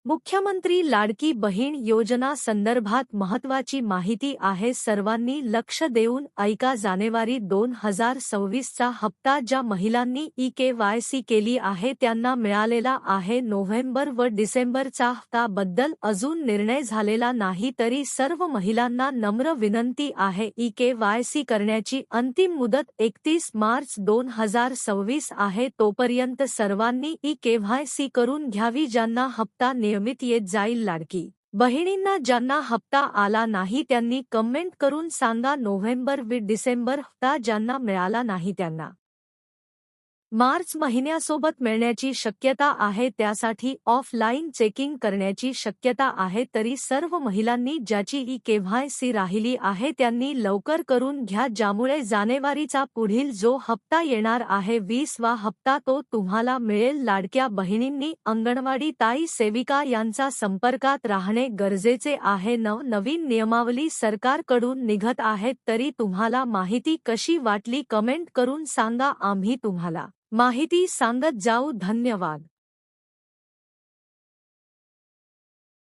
मुख्यमंत्री लाडकी बहीण योजना संदर्भात महत्त्वाची माहिती आहे. सर्वांनी लक्ष देऊन ऐका. जानेवारी 2026 चा हप्ता ज्या महिलांनी ई-के-वाय-सी केली आहे त्यांना मिळालेला आहे. नोव्हेंबर व डिसेंबरचा हप्ता बद्दल अजून निर्णय झालेला नाही, तरी सर्व महिलांना नम्र विनंती आहे. ई-के-वाय-सी करण्याची अंतिम मुदत 31 मार्च 2026 आहे. तोपर्यंत सर्वांनी ई-के-वाय-सी करून घ्यावी. ज्यांना हप्ता नियमित येत जाईल. लाडकी बहिणींना ज्यांना हप्ता आला नाही त्यांनी कमेंट करून सांगा. नोव्हेंबर व डिसेंबर हप्ता ज्यांना मिळाला नाही त्यांना मार्च महिन्यासोबत मिळण्याची शक्यता आहे. त्यासाठी ऑफलाईन चेकिंग करण्याची शक्यता आहे. तरी सर्व महिलांनी ज्याची ई-के-वाय-सी राहिली आहे त्यांनी लवकर करून घ्या, ज्यामुळे जानेवारीचा पुढील जो हप्ता येणार आहे 20वा हप्ता तो तुम्हाला मिळेल. लाडक्या बहिणींनी अंगणवाडी ताई सेविका यांचा संपर्कात राहणे गरजेचे आहे. नवीन नियमावली सरकारकडून निघत आहेत, तरी तुम्हाला माहिती कशी वाटली कमेंट करून सांगा. आम्ही तुम्हाला माहिती सांगत जाऊ. धन्यवाद.